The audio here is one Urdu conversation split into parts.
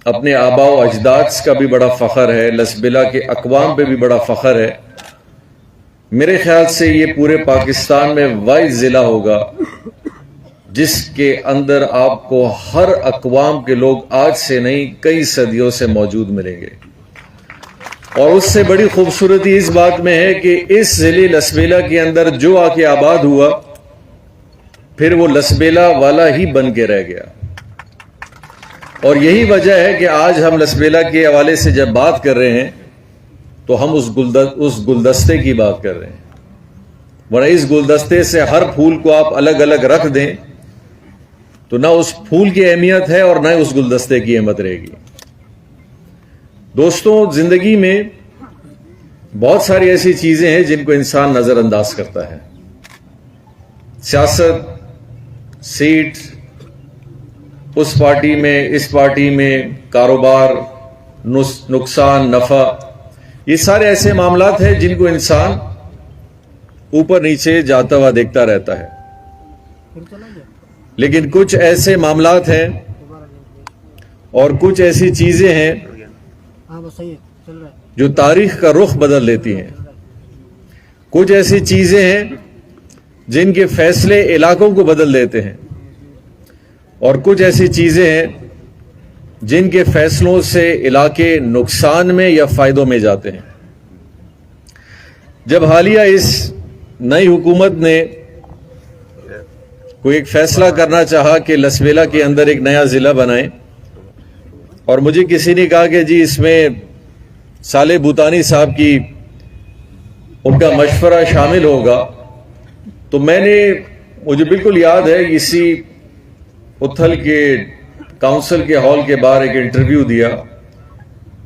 اپنے آباء و اجداد کا بھی بڑا فخر ہے، لسبیلا کے اقوام پہ بھی بڑا فخر ہے۔ میرے خیال سے یہ پورے پاکستان میں واحد ضلع ہوگا جس کے اندر آپ کو ہر اقوام کے لوگ آج سے نہیں کئی صدیوں سے موجود ملیں گے۔ اور اس سے بڑی خوبصورتی اس بات میں ہے کہ اس ضلع لسبیلا کے اندر جو آ کے آباد ہوا پھر وہ لسبیلا والا ہی بن کے رہ گیا۔ اور یہی وجہ ہے کہ آج ہم لسبیلا کے حوالے سے جب بات کر رہے ہیں تو ہم اس گلدستے کی بات کر رہے ہیں، ورنہ اس گلدستے سے ہر پھول کو آپ الگ الگ رکھ دیں تو نہ اس پھول کی اہمیت ہے اور نہ اس گلدستے کی اہمیت رہے گی۔ دوستوں، زندگی میں بہت ساری ایسی چیزیں ہیں جن کو انسان نظر انداز کرتا ہے۔ سیاست، سیٹ، اس پارٹی میں اس پارٹی میں، کاروبار، نقصان، نفع، یہ سارے ایسے معاملات ہیں جن کو انسان اوپر نیچے جاتا ہوا دیکھتا رہتا ہے۔ لیکن کچھ ایسے معاملات ہیں اور کچھ ایسی چیزیں ہیں جو تاریخ کا رخ بدل دیتی ہیں۔ کچھ ایسی چیزیں ہیں جن کے فیصلے علاقوں کو بدل دیتے ہیں، اور کچھ ایسی چیزیں ہیں جن کے فیصلوں سے علاقے نقصان میں یا فائدوں میں جاتے ہیں۔ جب حالیہ اس نئی حکومت نے کوئی ایک فیصلہ کرنا چاہا کہ لسبیلا کے اندر ایک نیا ضلع بنائیں، اور مجھے کسی نے کہا کہ جی اس میں صالح بھوتانی صاحب کی ان کا مشورہ شامل ہوگا، تو مجھے بالکل یاد ہے اسی اتھل کے کاؤنسل کے ہال کے باہر ایک انٹرویو دیا۔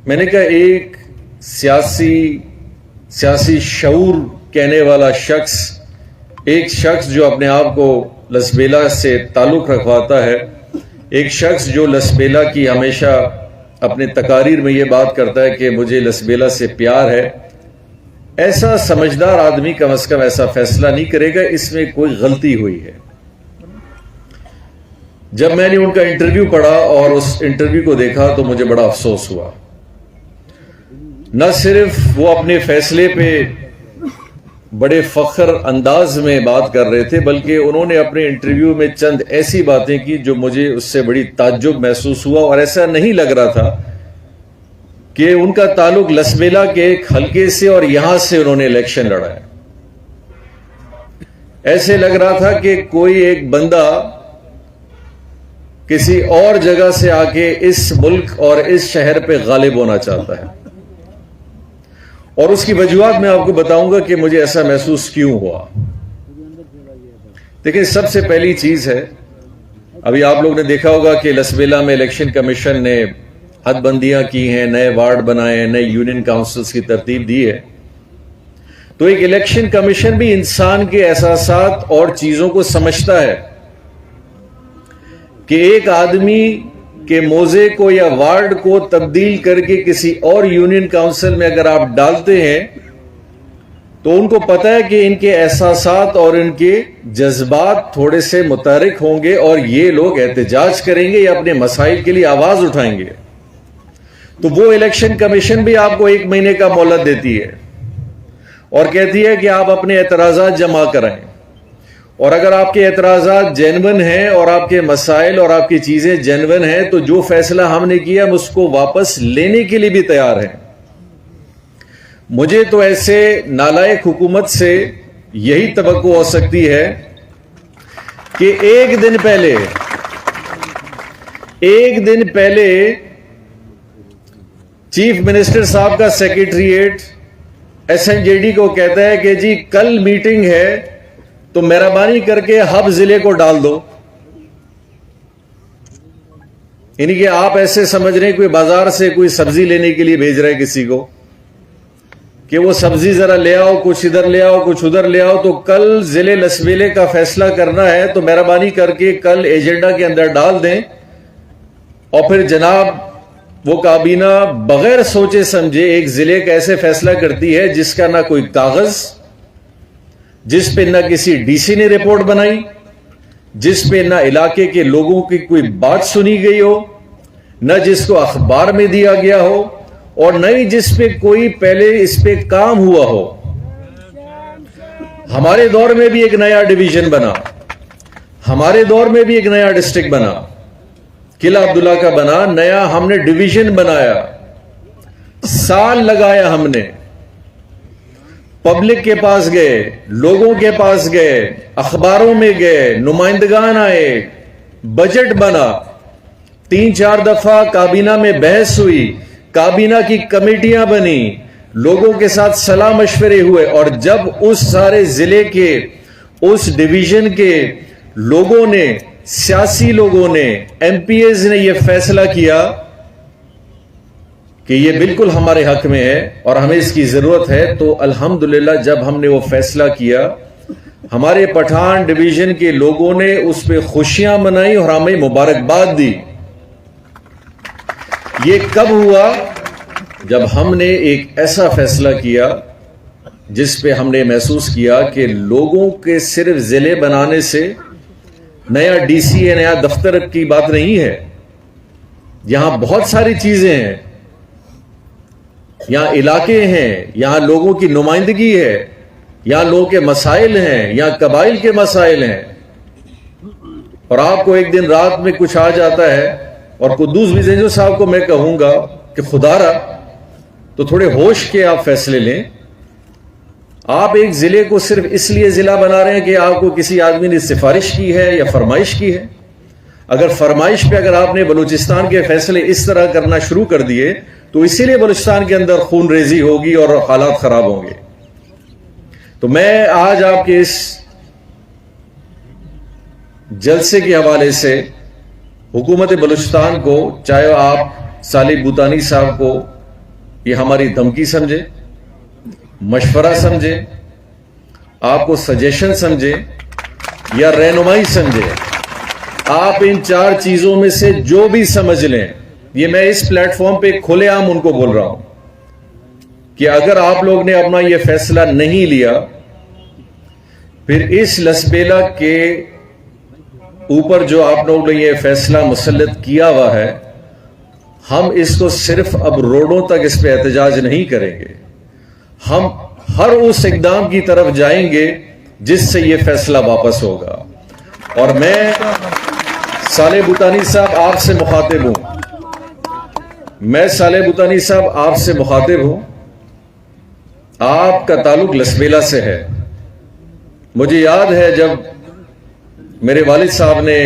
میں نے کہا ایک سیاسی شعور کہنے والا شخص، ایک شخص جو اپنے آپ کو لسبیلا سے تعلق رکھواتا ہے، ایک شخص جو لسبیلا کی ہمیشہ اپنے تقاریر میں یہ بات کرتا ہے کہ مجھے لسبیلا سے پیار ہے، ایسا سمجھدار آدمی کم از کم ایسا فیصلہ نہیں کرے گا، اس میں کوئی غلطی ہوئی ہے۔ جب میں نے ان کا انٹرویو پڑھا اور اس انٹرویو کو دیکھا تو مجھے بڑا افسوس ہوا۔ نہ صرف وہ اپنے فیصلے پہ بڑے فخر انداز میں بات کر رہے تھے، بلکہ انہوں نے اپنے انٹرویو میں چند ایسی باتیں کی جو مجھے اس سے بڑی تعجب محسوس ہوا، اور ایسا نہیں لگ رہا تھا کہ ان کا تعلق لسبیلا کے ایک حلقے سے اور یہاں سے انہوں نے الیکشن لڑا ہے۔ ایسے لگ رہا تھا کہ کوئی ایک بندہ کسی اور جگہ سے آ کے اس ملک اور اس شہر پہ غالب ہونا چاہتا ہے، اور اس کی وجوہات میں آپ کو بتاؤں گا کہ مجھے ایسا محسوس کیوں ہوا۔ دیکھیں، سب سے پہلی چیز ہے، ابھی آپ لوگ نے دیکھا ہوگا کہ لسبیلا میں الیکشن کمیشن نے حد بندیاں کی ہیں، نئے وارڈ بنائے ہیں، نئے یونین کاؤنسلز کی ترتیب دی ہے۔ تو ایک الیکشن کمیشن بھی انسان کے احساسات اور چیزوں کو سمجھتا ہے کہ ایک آدمی کے موضع کو یا وارڈ کو تبدیل کر کے کسی اور یونین کاؤنسل میں اگر آپ ڈالتے ہیں تو ان کو پتہ ہے کہ ان کے احساسات اور ان کے جذبات تھوڑے سے متحرک ہوں گے، اور یہ لوگ احتجاج کریں گے یا اپنے مسائل کے لیے آواز اٹھائیں گے۔ تو وہ الیکشن کمیشن بھی آپ کو 1 مہینے کا مہلت دیتی ہے اور کہتی ہے کہ آپ اپنے اعتراضات جمع کرائیں، اور اگر آپ کے اعتراضات جینون ہیں اور آپ کے مسائل اور آپ کی چیزیں جینون ہیں تو جو فیصلہ ہم نے کیا ہم اس کو واپس لینے کے لیے بھی تیار ہیں۔ مجھے تو ایسے نالائق حکومت سے یہی توقع ہو سکتی ہے کہ ایک دن پہلے چیف منسٹر صاحب کا سیکریٹریٹ SNJD کو کہتا ہے کہ جی کل میٹنگ ہے تو مہربانی کر کے ہب ضلع کو ڈال دو، یعنی کہ آپ ایسے سمجھ رہے ہیں کوئی بازار سے کوئی سبزی لینے کے لیے بھیج رہے کسی کو کہ وہ سبزی ذرا لے آؤ، کچھ ادھر لے آؤ، کچھ ادھر لے آؤ، تو کل ضلع لسبیلے کا فیصلہ کرنا ہے تو مہربانی کر کے کل ایجنڈا کے اندر ڈال دیں، اور پھر جناب وہ کابینہ بغیر سوچے سمجھے ایک ضلع کا ایسے فیصلہ کرتی ہے جس کا نہ کوئی کاغذ، جس پہ نہ کسی ڈی سی نے رپورٹ بنائی، جس پہ نہ علاقے کے لوگوں کی کوئی بات سنی گئی ہو، نہ جس کو اخبار میں دیا گیا ہو اور نہ ہی جس پہ کوئی پہلے اس پہ کام ہوا ہو. ہمارے دور میں بھی ایک نیا ڈویژن بنا, ہمارے دور میں بھی ایک نیا ڈسٹرکٹ بنا, قلعہ عبداللہ کا بنا, نیا ہم نے ڈویژن بنایا, سال لگایا ہم نے, پبلک کے پاس گئے, لوگوں کے پاس گئے, اخباروں میں گئے, نمائندگان آئے, بجٹ بنا, 3-4 دفعہ کابینہ میں بحث ہوئی, کابینہ کی کمیٹیاں بنی, لوگوں کے ساتھ صلاح مشورے ہوئے, اور جب اس سارے ضلع کے اس ڈویژن کے لوگوں نے, سیاسی لوگوں نے, ایم پی ایز نے یہ فیصلہ کیا کہ یہ بالکل ہمارے حق میں ہے اور ہمیں اس کی ضرورت ہے, تو الحمدللہ جب ہم نے وہ فیصلہ کیا, ہمارے پٹھان ڈویژن کے لوگوں نے اس پہ خوشیاں منائی اور ہمیں مبارکباد دی. یہ کب ہوا؟ جب ہم نے ایک ایسا فیصلہ کیا جس پہ ہم نے محسوس کیا کہ لوگوں کے صرف ضلع بنانے سے نیا ڈی سی ہے, نیا دفتر کی بات نہیں ہے. یہاں بہت ساری چیزیں ہیں, یہاں علاقے ہیں, یہاں لوگوں کی نمائندگی ہے, یہاں لوگوں کے مسائل ہیں, یہاں قبائل کے مسائل ہیں. اور آپ کو ایک دن رات میں کچھ آ جاتا ہے, اور قدوس بزنجو صاحب کو میں کہوں گا کہ خدا را تو تھوڑے ہوش کے آپ فیصلے لیں. آپ ایک ضلع کو صرف اس لیے ضلع بنا رہے ہیں کہ آپ کو کسی آدمی نے سفارش کی ہے یا فرمائش کی ہے. اگر فرمائش پہ اگر آپ نے بلوچستان کے فیصلے اس طرح کرنا شروع کر دیے تو اسی لیے بلوچستان کے اندر خون ریزی ہوگی اور حالات خراب ہوں گے. تو میں آج آپ کے اس جلسے کے حوالے سے حکومت بلوچستان کو, چاہے آپ صالح بوتانی صاحب کو یہ ہماری دھمکی سمجھے, مشورہ سمجھے, آپ کو سجیشن سمجھے یا رہنمائی سمجھے, آپ ان 4 چیزوں میں سے جو بھی سمجھ لیں, یہ میں اس پلیٹ فارم پہ کھلے عام ان کو بول رہا ہوں کہ اگر آپ لوگ نے اپنا یہ فیصلہ نہیں لیا, پھر اس لسبیلا کے اوپر جو آپ لوگ نے یہ فیصلہ مسلط کیا ہوا ہے, ہم اس کو صرف اب روڈوں تک اس پہ احتجاج نہیں کریں گے, ہم ہر اس اقدام کی طرف جائیں گے جس سے یہ فیصلہ واپس ہوگا. اور میں صالح بوتانی صاحب آپ سے مخاطب ہوں, میں صالح بوتانی صاحب آپ سے مخاطب ہوں. آپ کا تعلق لسبیلا سے ہے. مجھے یاد ہے جب میرے والد صاحب نے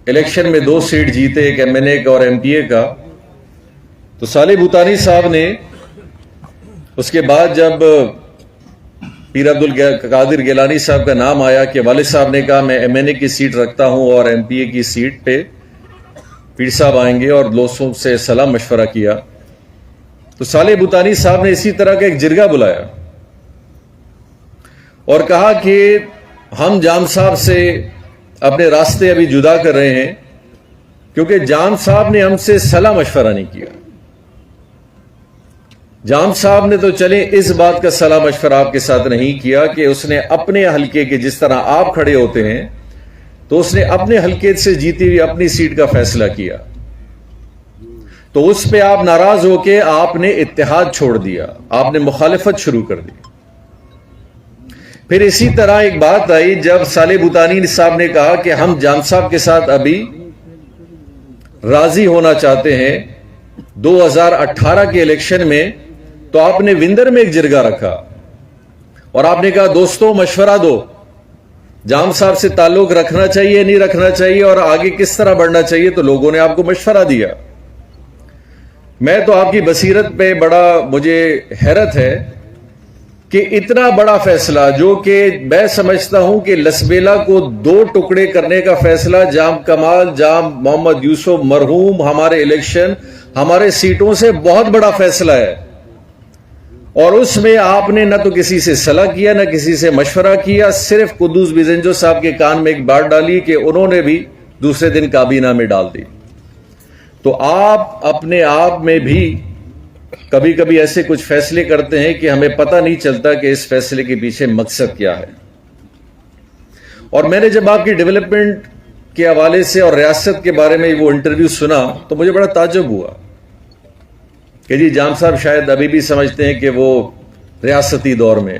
الیکشن میں 2 سیٹ جیتے, ایک ایم این اے کا اور ایم پی اے کا, تو صالح بوتانی صاحب نے اس کے بعد جب پیر عبدالقادر گیلانی صاحب کا نام آیا کہ والد صاحب نے کہا میں ایم این اے کی سیٹ رکھتا ہوں اور ایم پی اے کی سیٹ پہ پیر صاحب آئیں گے, اور دوستوں سے صلاح مشورہ کیا, تو صالح بوتانی صاحب نے اسی طرح کا ایک جرگہ بلایا اور کہا کہ ہم جام صاحب سے اپنے راستے ابھی جدا کر رہے ہیں کیونکہ جام صاحب نے ہم سے صلاح مشورہ نہیں کیا. جام صاحب نے تو چلے اس بات کا صلاح مشورہ آپ کے ساتھ نہیں کیا کہ اس نے اپنے حلقے کے, جس طرح آپ کھڑے ہوتے ہیں, تو اس نے اپنے حلقے سے جیتی ہوئی اپنی سیٹ کا فیصلہ کیا, تو اس پہ آپ ناراض ہو کے آپ نے اتحاد چھوڑ دیا, آپ نے مخالفت شروع کر دی. پھر اسی طرح ایک بات آئی جب صالح بوتانی صاحب نے کہا کہ ہم جام صاحب کے ساتھ ابھی راضی ہونا چاہتے ہیں 2018 کے الیکشن میں, تو آپ نے وندر میں ایک جرگہ رکھا اور آپ نے کہا دوستوں مشورہ دو, جام صاحب سے تعلق رکھنا چاہیے نہیں رکھنا چاہیے اور آگے کس طرح بڑھنا چاہیے. تو لوگوں نے آپ کو مشورہ دیا. میں تو آپ کی بصیرت پہ بڑا مجھے حیرت ہے کہ اتنا بڑا فیصلہ, جو کہ میں سمجھتا ہوں کہ لسبیلا کو 2 ٹکڑے کرنے کا فیصلہ, جام کمال, جام محمد یوسف مرحوم, ہمارے الیکشن, ہمارے سیٹوں سے بہت بڑا فیصلہ ہے, اور اس میں آپ نے نہ تو کسی سے صلاح کیا نہ کسی سے مشورہ کیا, صرف قدوس بزنجو صاحب کے کان میں ایک بات ڈالی کہ انہوں نے بھی دوسرے دن کابینہ میں ڈال دی. تو آپ اپنے آپ میں بھی کبھی کبھی ایسے کچھ فیصلے کرتے ہیں کہ ہمیں پتہ نہیں چلتا کہ اس فیصلے کے پیچھے مقصد کیا ہے. اور میں نے جب آپ کی ڈیولپمنٹ کے حوالے سے اور ریاست کے بارے میں وہ انٹرویو سنا تو مجھے بڑا تعجب ہوا کہ جی جام صاحب شاید ابھی بھی سمجھتے ہیں کہ وہ ریاستی دور میں.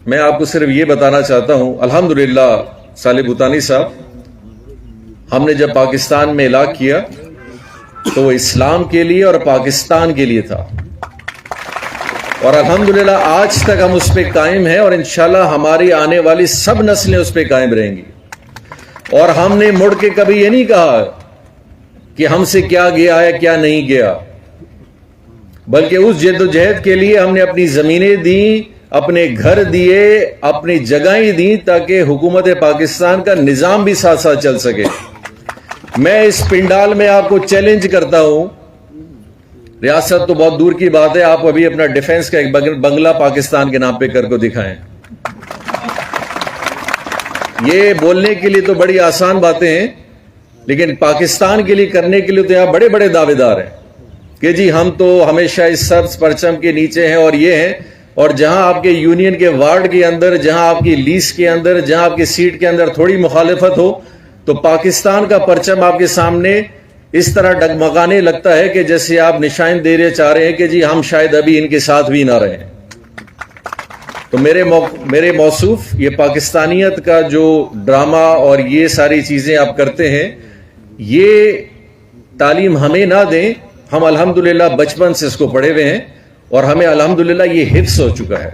میں آپ کو صرف یہ بتانا چاہتا ہوں الحمدللہ صالح بھوتانی صاحب, ہم نے جب پاکستان میں اعلان کیا تو وہ اسلام کے لیے اور پاکستان کے لیے تھا, اور الحمدللہ آج تک ہم اس پہ قائم ہیں, اور انشاءاللہ ہماری آنے والی سب نسلیں اس پہ قائم رہیں گی. اور ہم نے مڑ کے کبھی یہ نہیں کہا کہ ہم سے کیا گیا ہے کیا نہیں گیا, بلکہ اس جد و جہد کے لیے ہم نے اپنی زمینیں دیں, اپنے گھر دیے, اپنی جگہیں دیں تاکہ حکومت پاکستان کا نظام بھی ساتھ ساتھ چل سکے. میں اس پنڈال میں آپ کو چیلنج کرتا ہوں, ریاست تو بہت دور کی بات ہے, آپ ابھی اپنا ڈیفنس کا ایک بنگلہ پاکستان کے نام پہ کر کو دکھائیں. یہ بولنے کے لیے تو بڑی آسان باتیں ہیں, لیکن پاکستان کے لیے کرنے کے لیے تو یہاں بڑے بڑے دعوے دار ہیں کہ جی ہم تو ہمیشہ اس سبز پرچم کے نیچے ہیں اور یہ ہیں. اور جہاں آپ کے یونین کے وارڈ کے اندر, جہاں آپ کی لیس کے اندر, جہاں آپ کی سیٹ کے اندر تھوڑی مخالفت ہو تو پاکستان کا پرچم آپ کے سامنے اس طرح ڈگمگانے لگتا ہے کہ جیسے آپ نشان دے رہے چاہ رہے ہیں کہ جی ہم شاید ابھی ان کے ساتھ بھی نہ رہیں. تو میرے موصوف یہ پاکستانیت کا جو ڈرامہ اور یہ ساری چیزیں آپ کرتے ہیں, یہ تعلیم ہمیں نہ دیں. ہم الحمدللہ بچپن سے اس کو پڑھے ہوئے ہیں اور ہمیں الحمدللہ یہ حفظ ہو چکا ہے.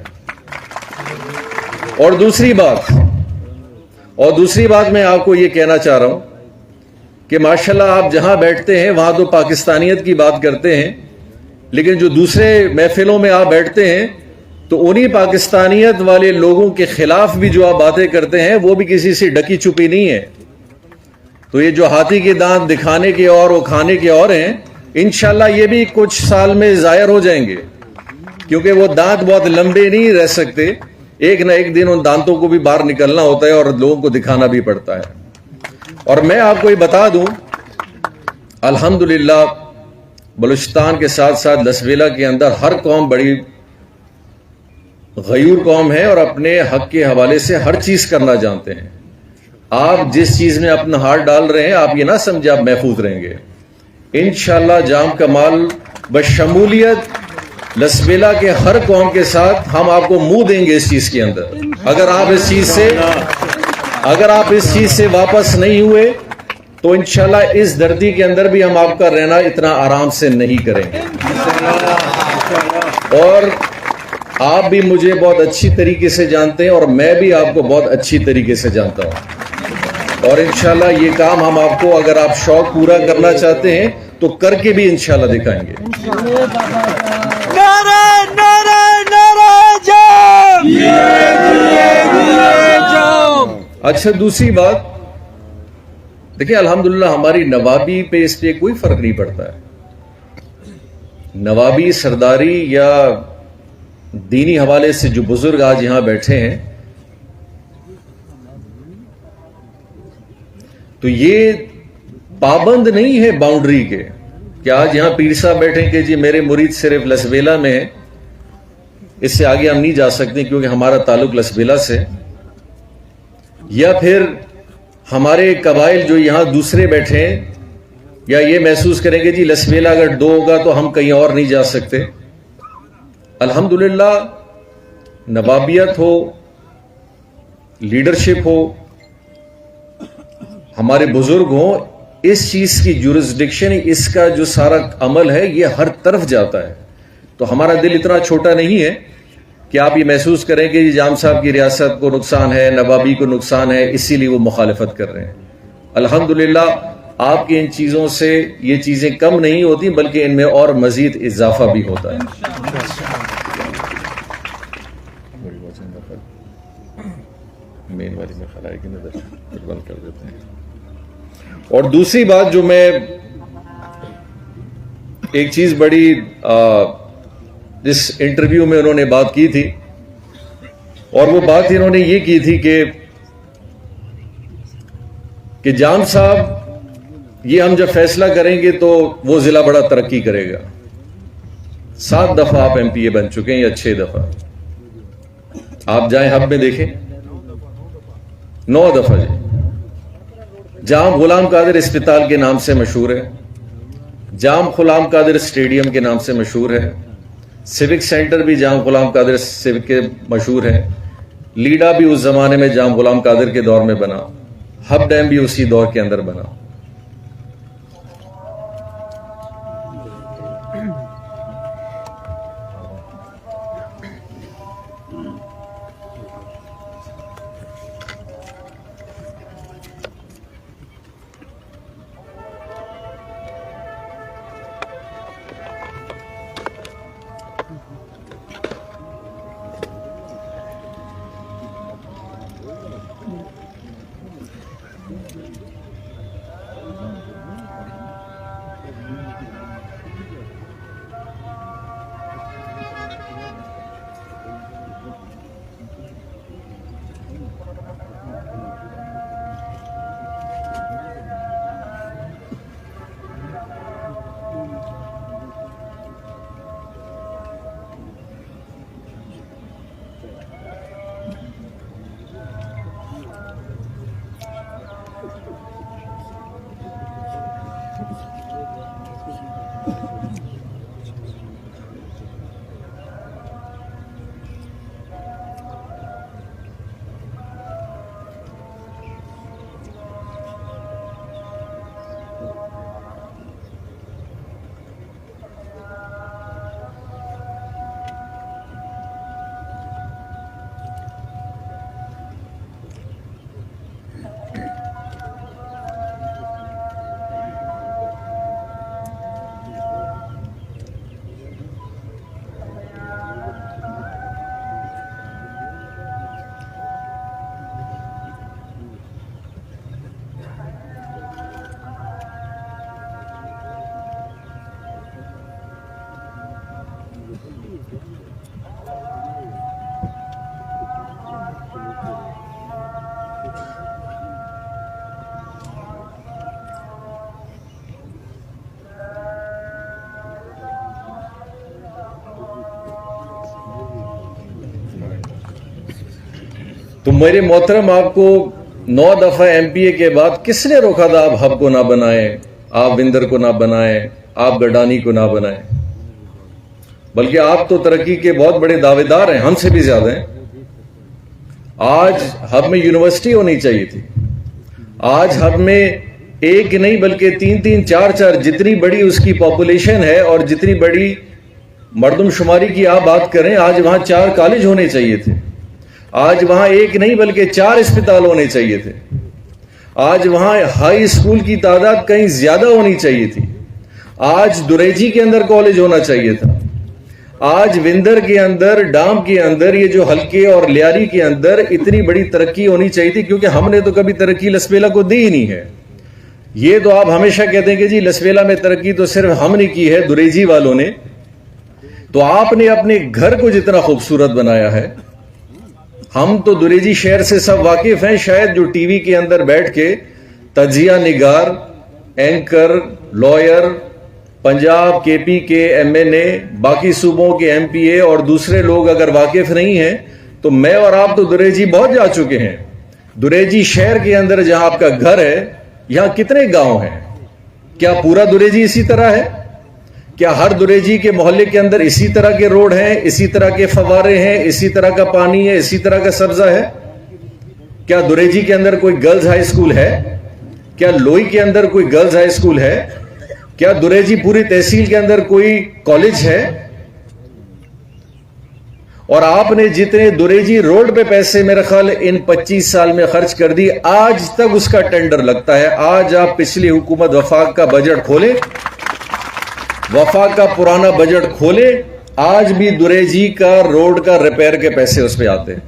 اور دوسری بات میں آپ کو یہ کہنا چاہ رہا ہوں کہ ماشاءاللہ آپ جہاں بیٹھتے ہیں وہاں تو پاکستانیت کی بات کرتے ہیں, لیکن جو دوسرے محفلوں میں آپ بیٹھتے ہیں تو انہی پاکستانیت والے لوگوں کے خلاف بھی جو آپ باتیں کرتے ہیں وہ بھی کسی سے ڈکی چھپی نہیں ہے. تو یہ جو ہاتھی کے دانت دکھانے کے اور وہ کھانے کے اور ہیں, انشاءاللہ یہ بھی کچھ سال میں ظاہر ہو جائیں گے, کیونکہ وہ دانت بہت لمبے نہیں رہ سکتے, ایک نہ ایک دن ان دانتوں کو بھی باہر نکلنا ہوتا ہے اور لوگوں کو دکھانا بھی پڑتا ہے. اور میں آپ کو یہ بتا دوں الحمدللہ بلوچستان کے ساتھ ساتھ لسبیلا کے اندر ہر قوم بڑی غیور قوم ہے اور اپنے حق کے حوالے سے ہر چیز کرنا جانتے ہیں. آپ جس چیز میں اپنا ہاتھ ڈال رہے ہیں آپ یہ نہ سمجھے آپ محفوظ رہیں گے. انشاءاللہ جام کمال بشمولیت لسبیلا کے ہر قوم کے ساتھ ہم آپ کو منہ دیں گے اس چیز کے اندر. اگر آپ اس چیز سے واپس نہیں ہوئے تو انشاءاللہ اس دھرتی کے اندر بھی ہم آپ کا رہنا اتنا آرام سے نہیں کریں گے. اور آپ بھی مجھے بہت اچھی طریقے سے جانتے ہیں اور میں بھی آپ کو بہت اچھی طریقے سے جانتا ہوں, اور انشاءاللہ یہ کام ہم آپ کو اگر آپ شوق پورا کرنا چاہتے ہیں تو کر کے بھی انشاءاللہ دکھائیں گے. اچھا دوسری بات دیکھیں, الحمدللہ ہماری نوابی پہ اس پہ کوئی فرق نہیں پڑتا ہے. نوابی سرداری یا دینی حوالے سے جو بزرگ آج یہاں بیٹھے ہیں تو یہ پابند نہیں ہے باؤنڈری کے کہ آج یہاں پیر صاحب بیٹھے کہ جی میرے مرید صرف لسبیلا میں ہیں, اس سے آگے ہم نہیں جا سکتے کیونکہ ہمارا تعلق لسبیلا سے, یا پھر ہمارے قبائل جو یہاں دوسرے بیٹھے ہیں یا یہ محسوس کریں گے جی لسبیلا اگر 2 ہوگا تو ہم کہیں اور نہیں جا سکتے. الحمدللہ نوابیت ہو, لیڈرشپ ہو, ہمارے بزرگ ہوں, اس چیز کی جورسڈکشن, اس کا جو سارا عمل ہے یہ ہر طرف جاتا ہے. تو ہمارا دل اتنا چھوٹا نہیں ہے کہ آپ یہ محسوس کریں کہ جام صاحب کی ریاست کو نقصان ہے, نوابی کو نقصان ہے, اسی لیے وہ مخالفت کر رہے ہیں. الحمدللہ آپ کی ان چیزوں سے یہ چیزیں کم نہیں ہوتی بلکہ ان میں اور مزید اضافہ بھی ہوتا ہے. مین والی میں خلائی کی نظر بند کر دیتے ہیں. اور دوسری بات جو میں ایک چیز بڑی جس انٹرویو میں انہوں نے بات کی تھی, اور وہ بات انہوں نے یہ کی تھی کہ جام صاحب یہ ہم جب فیصلہ کریں گے تو وہ ضلع بڑا ترقی کرے گا. 7 دفعہ آپ ایم پی اے بن چکے ہیں یا 6 دفعہ, آپ جائیں ہب میں دیکھیں 9 دفعہ جی. جام غلام قادر اسپتال کے نام سے مشہور ہے، جام غلام قادر اسٹیڈیم کے نام سے مشہور ہے، سیوک سینٹر بھی جام غلام قادر سیوک کے مشہور ہے، لیڈا بھی اس زمانے میں جام غلام قادر کے دور میں بنا، ہب ڈیم بھی اسی دور کے اندر بنا۔ تو میرے محترم، آپ کو 9 دفعہ ایم پی اے کے بعد کس نے روکا تھا آپ ہب کو نہ بنائیں، آپ وندر کو نہ بنائیں، آپ گڈانی کو نہ بنائیں؟ بلکہ آپ تو ترقی کے بہت بڑے دعوے دار ہیں، ہم سے بھی زیادہ ہیں۔ آج ہب میں یونیورسٹی ہونی چاہیے تھی، آج ہب میں ایک نہیں بلکہ 3 4 جتنی بڑی اس کی پاپولیشن ہے اور جتنی بڑی مردم شماری کی آپ بات کریں، آج وہاں 4 کالج ہونے چاہیے تھے، آج وہاں ایک نہیں بلکہ 4 اسپتال ہونے چاہیے تھے، آج وہاں ہائی اسکول کی تعداد کہیں زیادہ ہونی چاہیے تھی، آج دریجی کے اندر کالج ہونا چاہیے تھا، آج وندر کے اندر، ڈام کے اندر، یہ جو حلقے اور لیاری کے اندر اتنی بڑی ترقی ہونی چاہیے تھی، کیونکہ ہم نے تو کبھی ترقی لسبیلا کو دی ہی نہیں ہے۔ یہ تو آپ ہمیشہ کہتے ہیں کہ جی لسبیلا میں ترقی تو صرف ہم نے کی ہے، دریجی والوں نے، تو آپ نے اپنے گھر کو جتنا خوبصورت بنایا ہے، ہم تو دریجی شہر سے سب واقف ہیں، شاید جو ٹی وی کے اندر بیٹھ کے تجزیہ نگار، اینکر، لائر، پنجاب کے پی کے ایم این اے، باقی صوبوں کے ایم پی اے اور دوسرے لوگ اگر واقف نہیں ہیں تو میں اور آپ تو دریجی بہت جا چکے ہیں۔ دریجی شہر کے اندر جہاں آپ کا گھر ہے، یہاں کتنے گاؤں ہیں؟ کیا پورا دریجی اسی طرح ہے؟ کیا ہر دریجی کے محلے کے اندر اسی طرح کے روڈ ہیں، اسی طرح کے فوارے ہیں، اسی طرح کا پانی ہے، اسی طرح کا سبزہ ہے؟ کیا دریجی کے اندر کوئی گرلز ہائی اسکول ہے؟ کیا لوئی کے اندر کوئی گرلز ہائی اسکول ہے؟ کیا دریجی پوری تحصیل کے اندر کوئی کالج ہے؟ اور آپ نے جتنے دریجی روڈ پہ پیسے میرے خیال ان 25 سال میں خرچ کر دی، آج تک اس کا ٹینڈر لگتا ہے۔ آج آپ پچھلی حکومت وفاق کا بجٹ کھولیں، وفاق کا پرانا بجٹ کھولے، آج بھی دریجی کا روڈ کا ریپیئر کے پیسے اس پہ آتے ہیں۔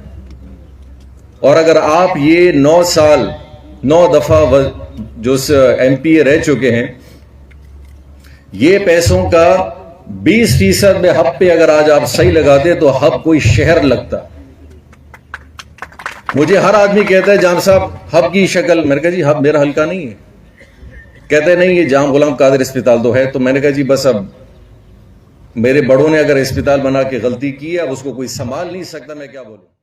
اور اگر آپ یہ 9 سال 9 دفعہ جو ایم پی اے رہ چکے ہیں، یہ پیسوں کا 20% میں ہب پہ اگر آج آپ صحیح لگاتے تو ہب کوئی شہر لگتا۔ مجھے ہر آدمی کہتا ہے جام صاحب ہب کی شکل، میں نے کہا جی ہب میرا حلقہ نہیں ہے، کہتے ہیں نہیں یہ جام غلام قادر اسپتال تو ہے، تو میں نے کہا جی بس اب میرے بڑوں نے اگر اسپتال بنا کے غلطی کی ہے، اب اس کو کوئی سنبھال نہیں سکتا، میں کیا بولوں۔